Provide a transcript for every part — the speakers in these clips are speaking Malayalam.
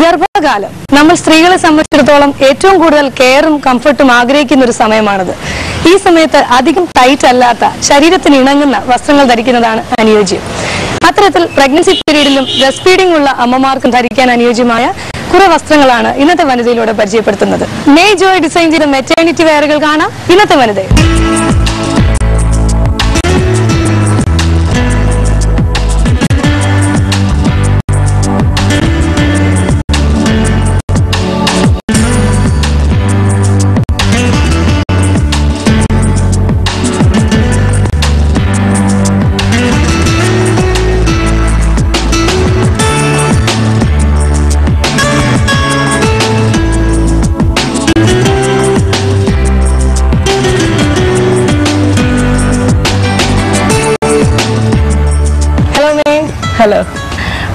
ഗർഭകാലം നമ്മൾ സ്ത്രീകളെ സംബന്ധിച്ചിടത്തോളം ഏറ്റവും കൂടുതൽ കെയറും കംഫർട്ടും ആഗ്രഹിക്കുന്ന ഒരു സമയമാണത്. ഈ സമയത്ത് അധികം ടൈറ്റ് അല്ലാത്ത ശരീരത്തിന് ഇണങ്ങുന്ന വസ്ത്രങ്ങൾ ധരിക്കുന്നതാണ് അനുയോജ്യം. അത്തരത്തിൽ പ്രഗ്നൻസി പീരീഡിലും ബ്രസ്റ്റ് ഫീഡിംഗ് ഉള്ള അമ്മമാർക്കും ധരിക്കാൻ അനുയോജ്യമായ കുറെ വസ്ത്രങ്ങളാണ് ഇന്നത്തെ വനിതയിലൂടെ പരിചയപ്പെടുത്തുന്നത്. മേ ജോയ് ഡിസൈൻ ചെയ്ത മെറ്റേണിറ്റി വെയറുകൾ കാണാം ഇന്നത്തെ വനിതയിൽ. ഹലോ.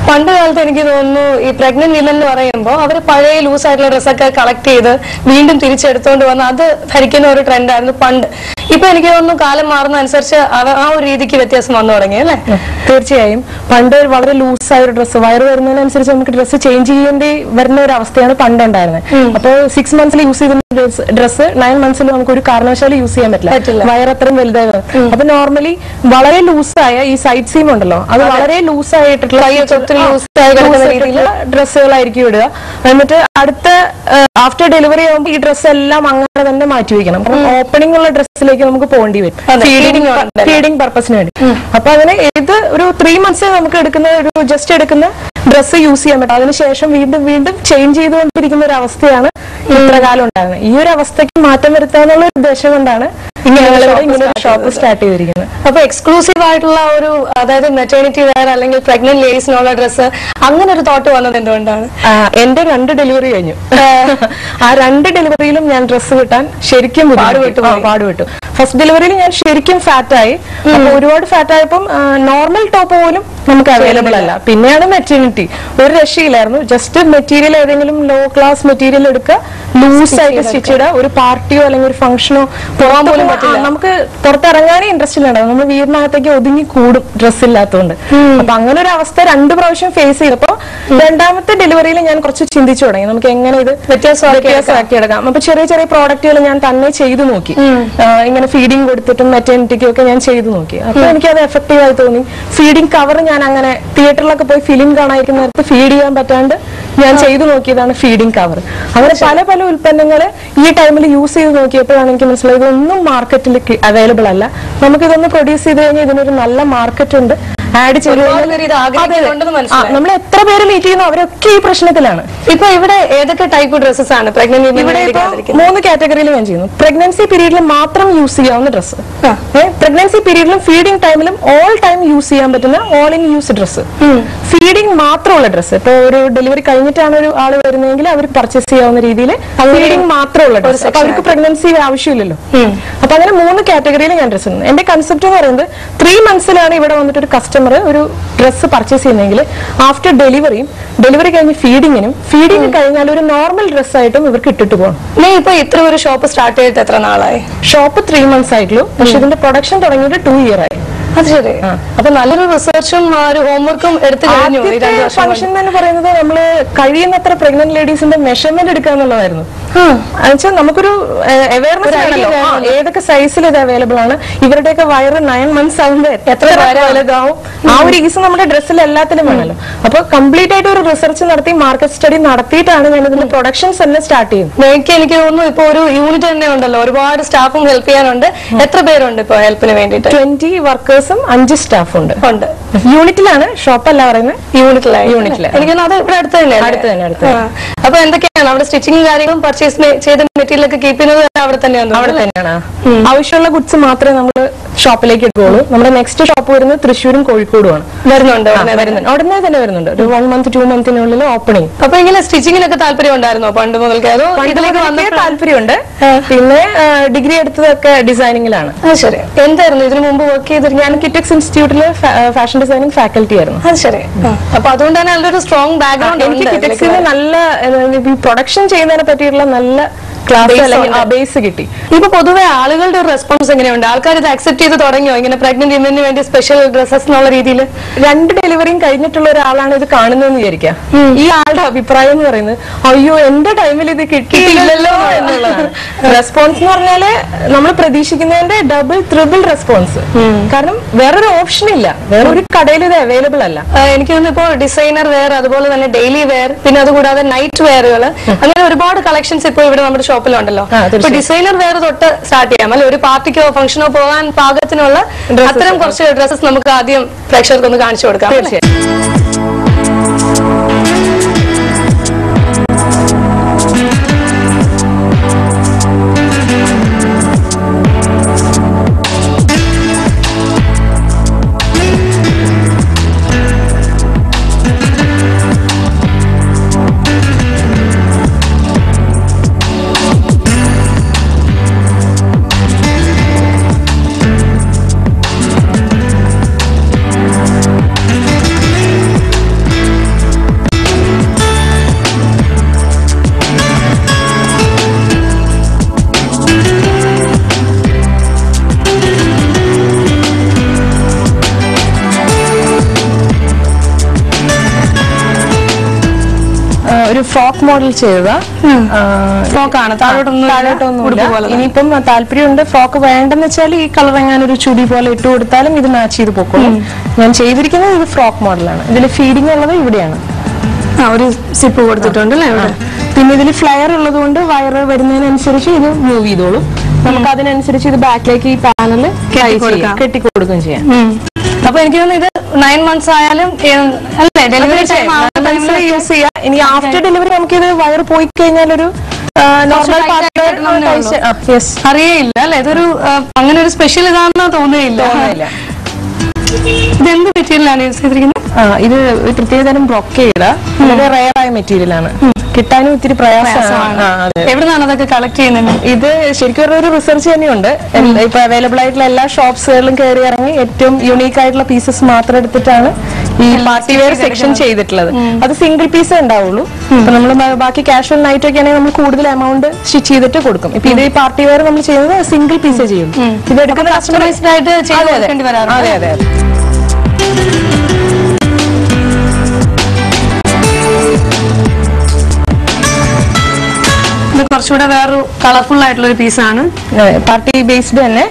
പണ്ട് കാലത്ത് എനിക്ക് തോന്നുന്നു ഈ പ്രഗ്നന്റ് വിമൻ എന്ന് പറയുമ്പോൾ അവർ പഴയ ലൂസ് ആയിട്ടുള്ള ഡ്രസ്സൊക്കെ കളക്ട് ചെയ്ത് വീണ്ടും തിരിച്ചെടുത്തോണ്ട് വന്ന് അത് ധരിക്കുന്ന ഒരു ട്രെൻഡായിരുന്നു പണ്ട്. ഇപ്പൊ എനിക്ക് തോന്നുന്നു കാലം മാറുന്ന അനുസരിച്ച് ആ ഒരു രീതിക്ക് വ്യത്യാസം വന്നു തുടങ്ങി അല്ലേ? തീർച്ചയായും. പണ്ട് വളരെ ലൂസായ ഒരു ഡ്രസ്സ് വയറ് വരുന്നതിനനുസരിച്ച് നമുക്ക് ഡ്രസ്സ് ചേഞ്ച് ചെയ്യേണ്ടി വരുന്ന ഒരു അവസ്ഥയാണ് പണ്ട് ഉണ്ടായിരുന്നത്. അപ്പോൾ 6 months യൂസ് ചെയ്ത ഡ്രസ്സ് 9 months നമുക്ക് ഒരു കാരണവശാലും യൂസ് ചെയ്യാൻ പറ്റില്ല, വയറത്രയും വലുതായി വരും. അപ്പൊ നോർമലി വളരെ ലൂസായ ഈ സൈഡ് സീം ഉണ്ടല്ലോ, അത് വളരെ ലൂസായിട്ടുള്ള ഡ്രസ്സുകളായിരിക്കും ഇടുക. എന്നിട്ട് അടുത്ത ആഫ്റ്റർ ഡെലിവറി ആകുമ്പോൾ ഈ ഡ്രസ്സ് എല്ലാം അങ്ങനെ തന്നെ മാറ്റി വെക്കണം. കാരണം ഓപ്പണിംഗ് ഉള്ള ഡ്രസ്സിലേക്ക് നമുക്ക് പോകേണ്ടി വരും ഫീഡിംഗ് പർപ്പസിന് വേണ്ടി. അപ്പൊ അങ്ങനെ ഇത് ഒരു 3 months നമുക്ക് എടുക്കുന്ന ഒരു ജസ്റ്റ് എടുക്കുന്ന ഡ്രസ്സ് യൂസ് ചെയ്യാൻ പറ്റും. അതിനുശേഷം വീണ്ടും വീണ്ടും ചേഞ്ച് ചെയ്തുകൊണ്ടിരിക്കുന്ന ഒരു അവസ്ഥയാണ് ഇത്ര കാലം ഉണ്ടാകുന്നത്. ഈ ഒരു അവസ്ഥയ്ക്ക് മാറ്റം വരുത്താന്നുള്ള ഉദ്ദേശം കൊണ്ടാണ് ഇങ്ങനെ ഒരു ഷോപ്പ് സ്റ്റാർട്ട് ചെയ്തിരിക്കുന്നത്. അപ്പൊ എക്സ്ക്ലൂസീവ് ആയിട്ടുള്ള ഒരു, അതായത് മെറ്റേണിറ്റി വെയർ അല്ലെങ്കിൽ പ്രഗ്നന്റ് ലേഡീസിനുള്ള ഡ്രസ്സ്, അങ്ങനെ ഒരു തോട്ട് വന്നത് എന്തുകൊണ്ടാണ്? എന്റെ 2 ഡെലിവറി കഴിഞ്ഞു. ആ 2 ഡെലിവറിയിലും ഞാൻ ഡ്രസ്സ് കിട്ടാൻ ശരിക്കും പാടുപെട്ടു. ഫസ്റ്റ് ഡെലിവറിയിൽ ഞാൻ ശരിക്കും ഫാറ്റായി. അപ്പൊ ഒരുപാട് ഫാറ്റ് ആയപ്പം നോർമൽ ടോപ്പ് പോലും നമുക്ക് അവൈലബിൾ അല്ല. പിന്നെയാണ് മെറ്റേണിറ്റി. ഒരു രക്ഷയില്ലായിരുന്നു. ജസ്റ്റ് മെറ്റീരിയൽ ഏതെങ്കിലും ലോ ക്ലാസ് മെറ്റീരിയൽ എടുക്കുക, ലൂസ് ആയിട്ട് സ്റ്റിച്ച് ഇടുക. ഒരു പാർട്ടിയോ അല്ലെങ്കിൽ ഒരു ഫംഗ്ഷനോ പോകാൻ പോലും പറ്റില്ല. നമുക്ക് പുറത്തിറങ്ങാനേ ഇൻട്രസ്റ്റ് ഇല്ലാണ്ടാവും. നമ്മൾ വീടിനകത്തേക്ക് ഒതുങ്ങി കൂടും ഡ്രസ്സ് ഇല്ലാത്തതുകൊണ്ട്. അപ്പൊ അങ്ങനെ ഒരു അവസ്ഥ 2 പ്രാവശ്യം ഫേസ് ചെയ്തപ്പോ 2ാമത്തെ ഡെലിവറിയിൽ ഞാൻ കുറച്ച് ചിന്തിച്ചു തുടങ്ങി, നമുക്ക് എങ്ങനെ ഇത് വ്യത്യാസമാക്കി എടുക്കാം. അപ്പൊ ചെറിയ ചെറിയ പ്രോഡക്റ്റുകൾ ഞാൻ തന്നെ ചെയ്തു നോക്കി. ഇങ്ങനെ ഫീഡിങ് കൊടുത്തിട്ടും മെറ്റേണിറ്റിക്കും ഒക്കെ ഞാൻ ചെയ്തു നോക്കി. അപ്പൊ എനിക്കത് എഫക്റ്റീവ് ആയി തോന്നി. ഫീഡിങ് കവർ ഞാൻ അങ്ങനെ തിയേറ്ററിലൊക്കെ പോയി ഫിലിം കാണാതിരിക്കുന്ന നേരത്ത് ഫീഡ് ചെയ്യാൻ പറ്റാണ്ട് ഞാൻ ചെയ്തു നോക്കിയതാണ് ഫീഡിംഗ് കവർ. അങ്ങനെ പല പല ഉൽപ്പന്നങ്ങൾ ഈ ടൈമിൽ യൂസ് ചെയ്ത് നോക്കിയപ്പോഴാണ് എനിക്ക് മനസ്സിലായത് ഇതൊന്നും മാർക്കറ്റിൽ അവൈലബിൾ അല്ല. നമുക്കിതൊന്ന് പ്രൊഡ്യൂസ് ചെയ്ത് കഴിഞ്ഞാൽ ഇതിനൊരു നല്ല മാർക്കറ്റ് ഉണ്ട്. ആഡ് ചെയ്ത് നമ്മൾ എത്ര പേര് മീറ്റ് ചെയ്യുന്നു അവരൊക്കെ ഈ പ്രശ്നത്തിലാണ്. ഇപ്പൊ ഇവിടെ ഏതൊക്കെ ടൈപ്പ് ഡ്രസ്സസ് ആണ് പ്രഗ്നന്റ്? ഇവിടെ 3 കാറ്റഗറിയിൽ ഞാൻ ചെയ്യുന്നു. പ്രഗ്നൻസി പീരീഡിൽ മാത്രം യൂസ് ചെയ്യാവുന്ന ഡ്രസ്സ്, പ്രഗ്നൻസി പീരീഡിലും ഫീഡിംഗ് ടൈമിലും ഓൾ ടൈം യൂസ് ചെയ്യാൻ പറ്റുന്ന all in use dress, feeding മാത്രമുള്ള ഡ്രസ്സ്. ഇപ്പൊ ഒരു ഡെലിവറി കഴിഞ്ഞിട്ടാണ് ഒരു ആള് വരുന്നതെങ്കിൽ അവർ പർച്ചേസ് ചെയ്യാവുന്ന രീതിയിൽ ഫീഡിംഗ് മാത്രമുള്ള ഡ്രസ്സ്. അപ്പൊ അവർക്ക് പ്രഗ്നൻസി ആവശ്യമില്ലല്ലോ. അപ്പൊ അങ്ങനെ 3 കാറ്റഗറിയിൽ ഞാൻ ഡ്രസ്സ് ഉണ്ട്. എന്റെ കൺസെപ്റ്റ് എന്ന് പറയുന്നത് 3 months ഇവിടെ വന്നിട്ട് ഒരു കസ്റ്റമർ ഒരു ഡ്രസ്സ് പർച്ചേസ് ചെയ്യുന്നെങ്കിൽ ആഫ്റ്റർ ഡെലിവറി കഴിഞ്ഞ് ഫീഡിംഗ് കഴിഞ്ഞാൽ ഒരു നോർമൽ ഡ്രസ്സായിട്ടും ഇവർക്ക് ഇട്ടിട്ട് പോകണം. ഇപ്പൊ ഇത്ര ഒരു ഷോപ്പ് സ്റ്റാർട്ട് ചെയ്തിട്ട് എത്ര നാളായി? ഷോപ്പ് 3 months ആയിട്ടുള്ളൂ. പക്ഷെ ഇതിന്റെ പ്രൊഡക്ഷൻ തുടങ്ങിയിട്ട് 2 year ആയി. അത് ശരി. അപ്പൊ നല്ലൊരു റിസർച്ചും ഒരു ഹോംവർക്കും എടുത്തു കഴിഞ്ഞു. ഫംഗ്ഷൻ എന്ന് പറയുന്നത് നമ്മള് കഴിയുന്നത്ര പ്രഗ്നന്റ് ലേഡീസിന്റെ മെഷർമെന്റ് എടുക്കുക എന്നുള്ളതായിരുന്നു. എന്നുവെച്ചാൽ നമുക്കൊരു അവയർനെസ് ആണല്ലോ ഏതൊക്കെ സൈസിൽ ഇത് അവൈലബിൾ ആണ്. ഇവരുടെയൊക്കെ വയറ് 9 months ആകുമ്പോൾ എത്ര വലുതാവും, ആ ഒരു ഈസ് നമ്മുടെ ഡ്രസ്സിൽ എല്ലാത്തിലും വേണമല്ലോ. അപ്പൊ കംപ്ലീറ്റ് ആയിട്ട് ഒരു റിസർച്ച് നടത്തി മാർക്കറ്റ് സ്റ്റഡി നടത്തിയിട്ടാണ് ഞാൻ ഇതിന്റെ പ്രൊഡക്ഷൻസ് തന്നെ സ്റ്റാർട്ട് ചെയ്യുന്നത്. എനിക്ക് തോന്നുന്നു ഇപ്പൊ ഒരു യൂണിറ്റ് തന്നെ ഉണ്ടല്ലോ, ഒരുപാട് സ്റ്റാഫും ഹെൽപ്പ് ചെയ്യാനുണ്ട്. എത്ര പേരുണ്ട് ഇപ്പൊ ഹെൽപ്പിന് വേണ്ടിയിട്ട്? 20 വർക്കേഴ്സും 5 സ്റ്റാഫ് ഉണ്ട്. യൂണിറ്റിലാണ്, ഷോപ്പല്ല പറയുന്നത്. യൂണിറ്റിലാണ്. എനിക്ക് അത് ഇവിടെ അടുത്ത് തന്നെ. അപ്പൊ എന്തൊക്കെയാണ് അവിടെ സ്റ്റിച്ചിങ് കാര്യങ്ങളും പർച്ചേസ് ചെയ്ത മെറ്റീരിയൽ ഒക്കെ കീപ്പ് ചെയ്യുന്നത് അവിടെ തന്നെയാണ്? ആവശ്യമുള്ള ഗുഡ്സ് മാത്രമേ നമ്മൾ ഷോപ്പിലേക്ക് എടുക്കുകയുള്ളൂ. നമ്മുടെ നെക്സ്റ്റ് ഷോപ്പ് വരുന്നത് തൃശ്ശൂരും കോഴിക്കോടുമാണ്. ഉടനെ തന്നെ വരുന്നുണ്ട്. ഒരു 1 month 2 monthനുള്ളിൽ ഓപ്പണിംഗ്. അപ്പൊ ഇങ്ങനെ സ്റ്റിച്ചിങ്ങിനൊക്കെ താല്പര്യം ഉണ്ടായിരുന്നോ പണ്ട് മുതൽക്ക്? താല്പര്യമുണ്ട്. പിന്നെ ഡിഗ്രി എടുത്തതൊക്കെ ഡിസൈനിങ്ങിലാണ്. ശരി. എന്തായിരുന്നു ഇതിനു മുമ്പ് വർക്ക് ചെയ്തത്? ഞാൻ കിറ്റക്സ് ഇൻസ്റ്റിറ്റ്യൂട്ടിൽ ഫാഷൻ ഡിസൈനിങ് ഫാക്കൽറ്റി ആയിരുന്നു. അത് ശരി. അപ്പൊ അതുകൊണ്ട് തന്നെ നല്ലൊരു സ്ട്രോങ് ബാക്ക്ഗ്രൗണ്ട്. എനിക്ക് കിറ്റക്സിന് നല്ല പ്രൊഡക്ഷൻ ചെയ്യുന്നതിനെ പറ്റിയുള്ള നല്ല ബേസ് കിട്ടി. ഇപ്പൊ പൊതുവെ ആളുകളുടെ റെസ്പോൺസ് എങ്ങനെയുണ്ട്? ആൾക്കാർ ഇത് അക്സെപ്റ്റ് ചെയ്ത് തുടങ്ങിയോ ഇങ്ങനെ പ്രഗ്നന്റ് വിമന് വേണ്ടി സ്പെഷ്യൽ ഡ്രസ്സസ് എന്നുള്ള രീതിയിൽ? 2 ഡെലിവറിയും കഴിഞ്ഞിട്ടുള്ള ഒരാളാണ് ഇത് കാണുന്നതെന്ന് വിചാരിക്കാം. ഈ ആളുടെ അഭിപ്രായം എന്ന് പറയുന്നത് അയ്യോ എന്റെ ടൈമിൽ ഇത് കിട്ടിയില്ലല്ലോ എന്നുള്ളതാണ്. റെസ്പോൺസ് എന്ന് പറഞ്ഞാല് നമ്മൾ പ്രതീക്ഷിക്കുന്നതിന്റെ ഡബിൾ ട്രിപ്പിൾ റെസ്പോൺസ്. കാരണം വേറൊരു ഓപ്ഷൻ ഇല്ല, വേറൊരു കടയിൽ ഇത് അവൈലബിൾ അല്ല. എനിക്ക് തോന്നുന്നു ഇപ്പോൾ ഡിസൈനർ വെയർ, അതുപോലെ തന്നെ ഡെയിലി വെയർ, പിന്നെ അതുകൂടാതെ നൈറ്റ് വെയറുകൾ, അങ്ങനെ ഒരുപാട് കളക്ഷൻസ് ഇപ്പോൾ ഇവിടെ നമ്മുടെ ഷോപ്പിലുണ്ടല്ലോ. ഇപ്പൊ ഡിസൈനർ വെയർ തൊട്ട് സ്റ്റാർട്ട് ചെയ്യാം അല്ലെ? ഒരു പാർട്ടിക്കോ ഫംഗ്ഷനോ പോകാൻ പാകത്തിനുള്ള അത്തരം കുറച്ച് ഡ്രസ്സസ് നമുക്ക് ആദ്യം പ്രേക്ഷകർക്ക് ഒന്ന് കാണിച്ചു കൊടുക്കാം. ഒരു ഫ്രോക്ക് മോഡൽ ചെയ്ത ഫ്രോക്കാണ്, താഴോട്ടൊന്നും. ഇനിയിപ്പം താല്പര്യമുണ്ട് ഫ്രോക്ക് വേണ്ടെന്ന് വെച്ചാൽ ഈ കളർ എങ്ങാനൊരു ചുടി പോലെ ഇട്ട് കൊടുത്താലും ഇത് മാച്ച് ചെയ്ത് പോക്കോളും. ഞാൻ ചെയ്തിരിക്കുന്നത് ഇത് ഫ്രോക്ക് മോഡലാണ്. ഇതിൽ ഫീഡിംഗ് ഉള്ളത് ഇവിടെയാണ്, ഒരു സിപ്പ് കൊടുത്തിട്ടുണ്ട് അല്ലേ ഇവിടെ. പിന്നെ ഇതിൽ ഫ്ലയർ ഉള്ളത് കൊണ്ട് വയറ് വരുന്നതിനനുസരിച്ച് ഇത് മൂവ് ചെയ്തോളും. നമുക്ക് അതിനനുസരിച്ച് ഇത് ബാക്കിലേക്ക് ഈ പാനല് കെട്ടിക്കൊടുക്കുകയും ചെയ്യാം. അപ്പൊ എനിക്ക് തോന്നുന്നു ഇത് 9 months ആയാലും അല്ലേ ഡെലിവറി ടൈം യൂസ് ചെയ്യാം. ഇനി ആഫ്റ്റർ ഡെലിവറി നമുക്ക് ഇത് വയർ പോയി കഴിഞ്ഞാൽ ഒരു നോർമൽ അറിയയില്ല അല്ലെ? ഇതൊരു അങ്ങനെ ഒരു സ്പെഷ്യൽ ഇതാണെന്ന് തോന്നുകയില്ല. ഇതെന്ത് മെറ്റീരിയലാണ് യൂസ് ചെയ്തിരിക്കുന്നത്? ഇത് പ്രത്യേകതരം ബ്രോക്കേഡ് വളരെ റയർ ആയ മെറ്റീരിയൽ ആണ്, കിട്ടാനും ഒത്തിരി പ്രയാസമാണ്. എവിടുന്നാണ് അതൊക്കെ കളക്ട് ചെയ്യുന്നത്? ഇത് ശരിക്കും ഒരു റിസർച്ച് തന്നെയുണ്ട്. ഇപ്പൊ അവൈലബിൾ ആയിട്ടുള്ള എല്ലാ ഷോപ്സുകളിലും കയറി ഇറങ്ങി ഏറ്റവും യുണീക്ക് ആയിട്ടുള്ള പീസസ് മാത്രം എടുത്തിട്ടാണ് ഈ പാർട്ടി വെയർ സെക്ഷൻ ചെയ്തിട്ടുള്ളത്. അത് സിംഗിൾ പീസേ ഉണ്ടാവുള്ളൂ. ഇപ്പൊ നമ്മൾ ബാക്കി കാഷ്വൽ നൈറ്റ് ഒക്കെ ആണെങ്കിൽ നമ്മൾ കൂടുതൽ എമൗണ്ട് സ്റ്റിച്ച് ചെയ്തിട്ട് കൊടുക്കും. ഇപ്പൊ ഇത് ഈ പാർട്ടി വെയർ നമ്മൾ ചെയ്യുന്നത് സിംഗിൾ പീസേ ചെയ്യും. ഇത് എടുക്കുന്ന കസ്റ്റമൈസ്ഡ് ആയിട്ട് അതെ അതെ. കുറച്ചുകൂടെ വേറൊരു കളർഫുൾ ആയിട്ടുള്ള ഒരു പീസാണ്. പാർട്ടി ബേസ്ഡ് തന്നെ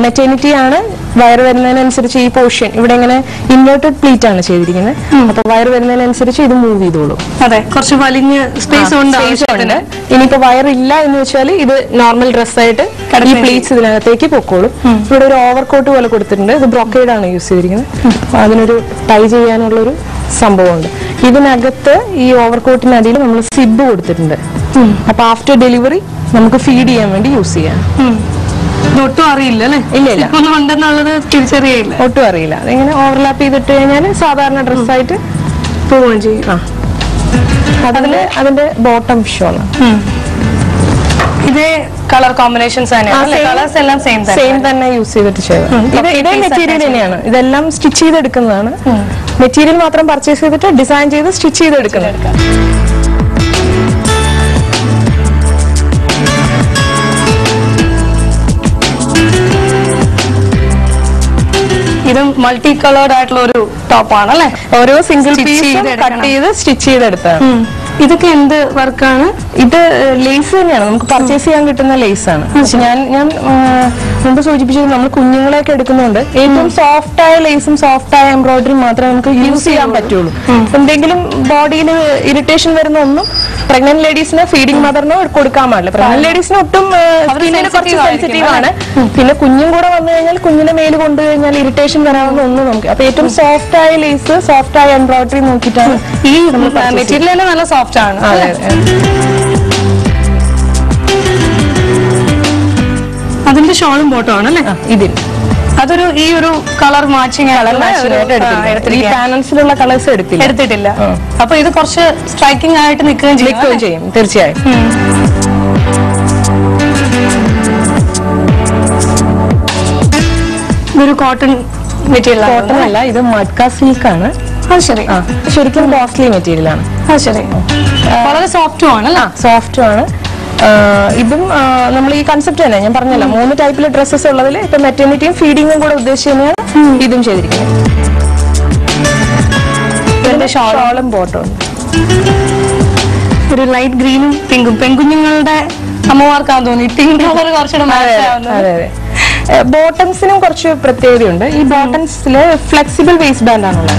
മെറ്റേണിറ്റി ആണ്. വയർ വരുന്നതിനനുസരിച്ച് ഈ പോർഷൻ ഇവിടെ ഇങ്ങനെ ഇൻവേർട്ടഡ് പ്ലീറ്റ് ആണ് ചെയ്തിരിക്കുന്നത്. അപ്പൊ വയർ വരുന്നതിനനുസരിച്ച് ഇത് മൂവ് ചെയ്തോളും. അതെ, കുറച്ച് വലിഞ്ഞ് സ്പേസ് ഉണ്ട്. ഇനിയിപ്പോ വയർ ഇല്ല എന്ന് വെച്ചാൽ ഇത് നോർമൽ ഡ്രസ്സായിട്ട് ഈ പ്ലീറ്റ്സ് ഇതിനകത്തേക്ക് പൊക്കോളും. ഇവിടെ ഒരു ഓവർകോട്ട് പോലെ കൊടുത്തിട്ടുണ്ട്. ഇത് ബ്രോക്കേഡ് ആണ് യൂസ് ചെയ്തിരിക്കുന്നത്. അപ്പൊ അതിനൊരു ടൈ ചെയ്യാനുള്ള ഒരു സംഭവമുണ്ട്. ഇതിനകത്ത് ഈ ഓവർകോട്ടിനടിയിൽ നമ്മൾ സിബ് കൊടുത്തിട്ടുണ്ട്. അപ്പൊ ആഫ്റ്റർ ഡെലിവറി നമുക്ക് ഫീഡ് ചെയ്യാൻ വേണ്ടി യൂസ് ചെയ്യാം. ഒട്ടും അറിയില്ല അല്ലെ? ഇല്ല, ഉണ്ടെന്നുള്ളത് തിരിച്ചറിയില്ല, ഒട്ടും അറിയില്ല. അതിങ്ങനെ ഓവർലാപ്പ് ചെയ്തിട്ട് കഴിഞ്ഞാൽ സാധാരണ ഡ്രസ്സായിട്ട് പോവുകയും ചെയ്യും. അതിന്റെ ബോട്ടം ഷോണ് ഇതേ കളർ കോമ്പിനേഷൻസ് എല്ലാം സെയിം തന്നെ യൂസ് ചെയ്തിട്ട് ചെയ്തത്. ഇതേ മെറ്റീരിയൽ തന്നെയാണ്. ഇതെല്ലാം സ്റ്റിച്ച് ചെയ്തെടുക്കുന്നതാണ്. മെറ്റീരിയൽ മാത്രം പർച്ചേസ് ചെയ്തിട്ട് ഡിസൈൻ ചെയ്ത് സ്റ്റിച്ച് ചെയ്തെടുക്കുന്നത്. ഇതും മൾട്ടി കളേർഡ് ആയിട്ടുള്ള ഒരു ടോപ്പാണ് അല്ലെ? ഓരോ സിംഗിൾ പീസ് കട്ട് ചെയ്ത് സ്റ്റിച്ച് ചെയ്തെടുത്താണ്. ഇതൊക്കെ എന്ത് വർക്കാണ്? ഇത് ലേസ് തന്നെയാണ്, നമുക്ക് പർച്ചേസ് ചെയ്യാൻ കിട്ടുന്ന ലേസ് ആണ്. ഞാൻ മുമ്പ് സൂചിപ്പിച്ചത് നമ്മൾ കുഞ്ഞുങ്ങളെയൊക്കെ എടുക്കുന്നുണ്ട്. ഏറ്റവും സോഫ്റ്റ് ആയ ലേസും സോഫ്റ്റ് ആയ എംബ്രോയിഡറിയും മാത്രമേ നമുക്ക് യൂസ് ചെയ്യാൻ പറ്റുള്ളൂ. എന്തെങ്കിലും ബോഡിയിൽ ഇറിറ്റേഷൻ വരുന്ന ഒന്നും പ്രഗ്നന്റ് ലേഡീസിന് ഫീഡിംഗ് മദറിനോ കൊടുക്കാൻ പാടില്ല. പ്രഗ്നന്റ് ലേഡീസിന് ഒട്ടും സ്കിന്നിന് കുറച്ച് സെൻസിറ്റീവ് ആണ്. പിന്നെ കുഞ്ഞും കൂടെ വന്നു കഴിഞ്ഞാൽ കുഞ്ഞിനെ മേല് കൊണ്ടു കഴിഞ്ഞാൽ ഇറിറ്റേഷൻ വരാവുന്ന ഒന്നും നമുക്ക്. അപ്പൊ ഏറ്റവും സോഫ്റ്റ് ആയ ലേസ് സോഫ്റ്റ് ആയ എംബ്രോയിഡറി നോക്കിയിട്ടാണ് ഈ മെറ്റീരിയൽ തന്നെ നല്ല സോഫ്റ്റ് ആണ്. അതിന്റെ ഷോളും ബോട്ടോ ആണ് അല്ലെ? ഇതിൽ അതൊരു ഈ ഒരു കളർ മാച്ചിങ് പാനൽസിലുള്ള കളേഴ്സ് എടുത്തിട്ടില്ല. അപ്പൊ ഇത് കുറച്ച് സ്ട്രൈക്കിംഗ് ആയിട്ട് നിൽക്കുകയും ചെയ്യും തീർച്ചയായും. ഇതൊരു കോട്ടൺ മെറ്റീരിയൽ. കോട്ടൺ അല്ല, ഇത് മഡ്ക സിൽക്ക് ആണ്. ശരിക്കും കോസ്റ്റ്ലി മെറ്റീരിയൽ ആണ്. ശരി, വളരെ സോഫ്റ്റും ആണ്. സോഫ്റ്റും ആണ്. ഇതും നമ്മൾ ഈ കൺസെപ്റ്റ് തന്നെ ഞാൻ പറഞ്ഞല്ലോ 3 ടൈപ്പിലെ ഡ്രസ്സസ് ഉള്ളതിൽ ഇപ്പൊ മെറ്റർണിറ്റിയും ഫീഡിങ്ങും കൂടെ ഉദ്ദേശിച്ച് തന്നെയാണ് ഇതും ചെയ്തിരിക്കുന്നത്. ഷോളും ബോട്ടവും ഒരു ലൈറ്റ് ഗ്രീനും പിങ്കും. പെൺകുഞ്ഞുങ്ങളുടെ അമ്മമാർക്കാന്ന് തോന്നി പിങ്ക് കളർ കുറച്ചുകൂടെ മാച്ച് ആവുന്നത്. അതെ അതെ. ബോട്ടംസിനും കുറച്ച് പ്രത്യേകതയുണ്ട്. ഈ ബോട്ടംസില് ഫ്ലെക്സിബിൾ വേസ്റ്റ് ബാൻഡ് ആണുള്ളത്.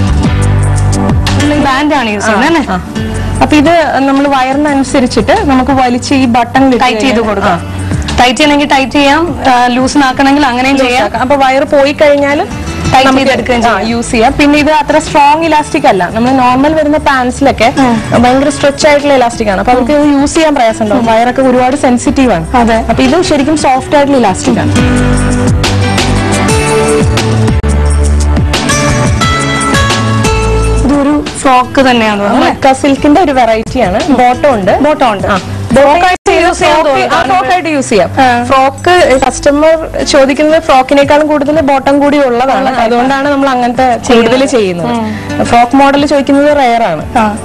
ബാൻഡാണ് യൂസ് ചെയ്യുന്നത്. അപ്പൊ ഇത് നമ്മൾ വയറിനനുസരിച്ചിട്ട് നമുക്ക് വലിച്ച് ഈ ബട്ടൺ ടൈറ്റ് ചെയ്ത് കൊടുക്കാം. ടൈറ്റ് ചെയ്യണമെങ്കിൽ ടൈറ്റ് ചെയ്യാം, ലൂസിനാക്കണമെങ്കിൽ അങ്ങനെയും ചെയ്യാം. അപ്പൊ വയർ പോയി കഴിഞ്ഞാൽ യൂസ് ചെയ്യാം. പിന്നെ ഇത് അത്ര സ്ട്രോങ് ഇലാസ്റ്റിക് അല്ല. നമ്മൾ നോർമൽ വരുന്ന പാൻസിലൊക്കെ ഭയങ്കര സ്ട്രെച്ച് ആയിട്ടുള്ള ഇലാസ്റ്റിക് ആണ്. അപ്പൊ അവർക്ക് യൂസ് ചെയ്യാൻ പ്രയാസം ഉണ്ടാവും. വയറൊക്കെ ഒരുപാട് സെൻസിറ്റീവ് ആണ്. അപ്പൊ ഇത് ശരിക്കും സോഫ്റ്റ് ആയിട്ടുള്ള ഇലാസ്റ്റിക് ആണ്. ഇതൊരു ഫ്രോക്ക് തന്നെയാണ്. മക്ക സിൽക്കിന്റെ ഒരു വെറൈറ്റി ആണ്. ബോട്ടം ഉണ്ട്. ഫ്രോക്കായിട്ട് യൂസ് ചെയ്യാം. ഫ്രോക്ക് കസ്റ്റമർ ചോദിക്കുന്നത് ഫ്രോക്കിനേക്കാളും കൂടുതൽ ബോട്ടം കൂടി ഉള്ളതാണ്. അതുകൊണ്ടാണ് നമ്മൾ അങ്ങനത്തെ കൂടുതൽ ചെയ്യുന്നത്. ഫ്രോക്ക് മോഡൽ ചോദിക്കുന്നത് റെയർ ആണ്.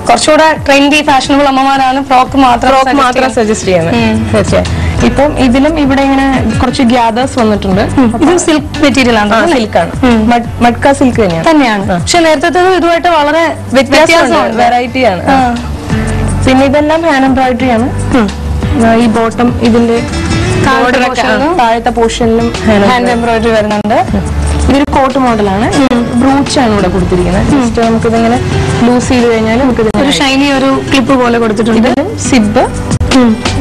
കുറച്ചുകൂടെ ട്രെൻഡി ഫാഷനബിൾ അമ്മമാരാണ് ഫ്രോക്ക് മാത്രം സജസ്റ്റ് ചെയ്യുന്നത്. തീർച്ചയായും. ഇപ്പം ഇതിലും ഇവിടെ ഇങ്ങനെ കുറച്ച് ഗ്യാദേഴ്സ് വന്നിട്ടുണ്ട്. ഇതും സിൽക്ക് മെറ്റീരിയൽ ആണ്. സിൽക്കാണ്. മഡ്ക സിൽക്ക് തന്നെയാണ്. പക്ഷെ നേരത്തെ ഇതുമായിട്ട് വളരെ വ്യത്യാസമാണ്. വെറൈറ്റി ആണ്. പിന്നെ ഇതെല്ലാം ഹാൻഡ് എംബ്രോയിഡറി ആണ്. ഈ ബോട്ടം ഇതിന്റെ താഴത്തെ പോർഷനിലും ഹാൻഡ് എംബ്രോയിഡറി വരുന്നുണ്ട്. ഇതൊരു കോട്ട് മോഡലാണ്. ബ്രൂച്ചാണ് ഇവിടെ കൊടുത്തിരിക്കുന്നത്. ജസ്റ്റ് നമുക്കിതിങ്ങനെ ലൂസ് ചെയ്ത് കഴിഞ്ഞാൽ നമുക്ക് ഒരു ഷൈനി ഒരു ക്ലിപ്പ് പോലെ കൊടുത്തിട്ടുണ്ട്. സിബ്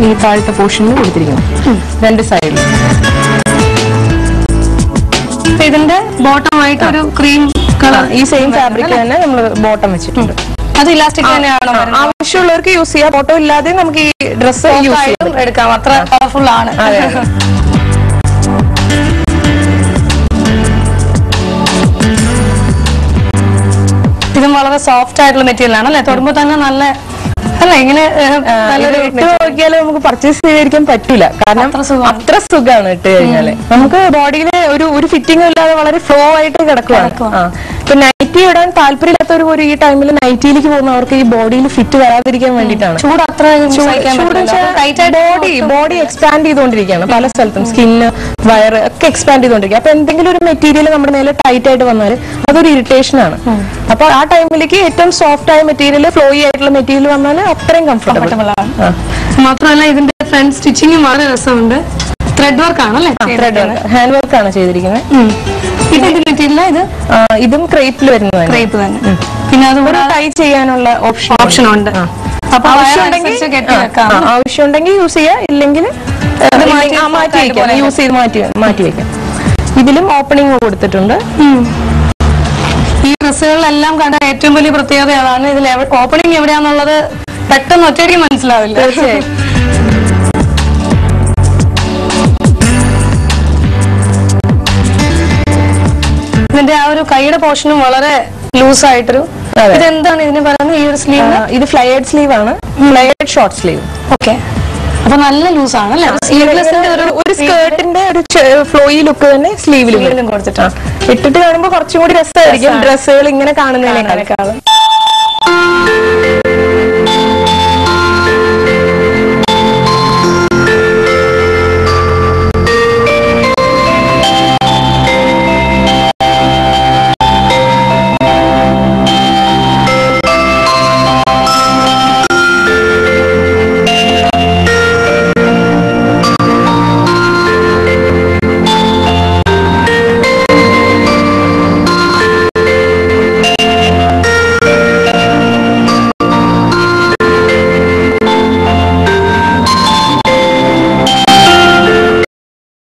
ഈ താഴത്തെ പോർഷനിൽ കൊടുത്തിരിക്കുന്നു 2 സൈഡിലും. ഇതിന്റെ ബോട്ടം ആയിട്ട് ഒരു ക്രീം കളർ ഈ സെയിം ഫാബ്രിക് തന്നെ നമ്മൾ ബോട്ടം വെച്ചിട്ടുണ്ട്. അത് ഇലാസ്റ്റിക് തന്നെയാണോ? ആവശ്യമുള്ളവർക്ക് യൂസ് ചെയ്യാം. ബോട്ടം ഇല്ലാതെ നമുക്ക് ഈ ഡ്രസ്സ് യൂസ് എടുക്കാം. അത്ര കളർഫുൾ ആണ്. ഇതും വളരെ സോഫ്റ്റ് ആയിട്ടുള്ള മെറ്റീരിയൽ ആണ് അല്ലെ? തൊടുമ്പോ തന്നെ നല്ല അല്ല ഇങ്ങനെ ഇട്ട് നോക്കിയാൽ നമുക്ക് പർച്ചേസ് ചെയ്തിരിക്കാൻ പറ്റൂല. കാരണം അത്ര സുഖമാണ് ഇട്ട് കഴിഞ്ഞാല്. നമുക്ക് ബോഡിയിൽ ഒരു ഫിറ്റിംഗും ഇല്ലാതെ വളരെ ഫ്ലോ ആയിട്ട് കിടക്കുകയാണ്. ഇപ്പൊ നൈറ്റി ഇടാൻ താല്പര്യമില്ലാത്തവർ ഒരു ഈ ടൈമിൽ നൈറ്റിയിലേക്ക് പോകുന്നവർക്ക് ഈ ബോഡിയിൽ ഫിറ്റ് വരാതിരിക്കാൻ വേണ്ടിയിട്ടാണ്. ബോഡി എക്സ്പാൻഡ് ചെയ്തുകൊണ്ടിരിക്കുകയാണ് പല സ്ഥലത്തും. സ്കിന്ന് വയറ് ഒക്കെ എക്സ്പാൻഡ് ചെയ്തുകൊണ്ടിരിക്കുക. അപ്പൊ എന്തെങ്കിലും ഒരു മെറ്റീരിയൽ നമ്മുടെ മേലെ ടൈറ്റ് ആയിട്ട് വന്നാൽ അതൊരു ഇറിറ്റേഷൻ ആണ്. അപ്പൊ ആ ടൈമിലേക്ക് ഏറ്റവും സോഫ്റ്റ് ആയ മെറ്റീരിയൽ, ഫ്ലോയി ആയിട്ടുള്ള മെറ്റീരിയൽ വന്നാൽ അത്രയും കംഫർട്ടബിൾ ആണ്. മാത്രമല്ല ഇതിന്റെ ഫ്രണ്ട് സ്റ്റിച്ചിങ് വളരെ രസമുണ്ട്. ത്രെഡ് വർക്ക് ആണല്ലേ? ത്രെഡ് വർക്ക്, ഹാൻഡ് വർക്ക് ആണ് ചെയ്തിരിക്കുന്നത്. ഇതും ക്രേപ്പിൽ വരുന്നതാണ്. ക്രേപ്പ് തന്നെ. പിന്നെ അതുകൂടെ ടൈ ചെയ്യാനുള്ള ഓപ്ഷൻ ഉണ്ട്. ആവശ്യമുണ്ടെങ്കിൽ യൂസ് ചെയ്യാം, ഇല്ലെങ്കിൽ മാറ്റി വയ്ക്കാം. യൂസ് ചെയ്ത് മാറ്റി വയ്ക്കാം. ഇതിലും ഓപ്പണിംഗ് കൊടുത്തിട്ടുണ്ട്. ഈ ഡ്രസ്സുകളിലെല്ലാം കണ്ട ഏറ്റവും വലിയ പ്രത്യേകത അതാണ്. ഇതിൽ ഓപ്പണിംഗ് എവിടെയാന്നുള്ളത് പെട്ടെന്ന് ഒറ്റയടിക്ക് മനസ്സിലാവില്ല. തീർച്ചയായും. ഇതിന്റെ ആ ഒരു കൈയുടെ പോർഷനും വളരെ ലൂസ് ആയിട്ടൊരു. ഇതെന്താണ് ഇതിന് പറയുന്നത്? ഈ ഒരു സ്ലീവ് ഇത് ഫ്ലയേഡ് സ്ലീവ് ആണ്. Flared short sleeve. ഓക്കെ. അപ്പൊ നല്ല ലൂസ് ആണ് അല്ലെ? ഒരു സ്കേർട്ടിന്റെ ഒരു ഫ്ലോയി ലുക്ക് തന്നെ സ്ലീവിലും കൊടുത്തിട്ടാണ്. ഇട്ടിട്ട് കാണുമ്പോൾ കുറച്ചും കൂടി രസമായിരിക്കും ഡ്രസ്സുകൾ ഇങ്ങനെ കാണുന്നതിനേക്കാളും.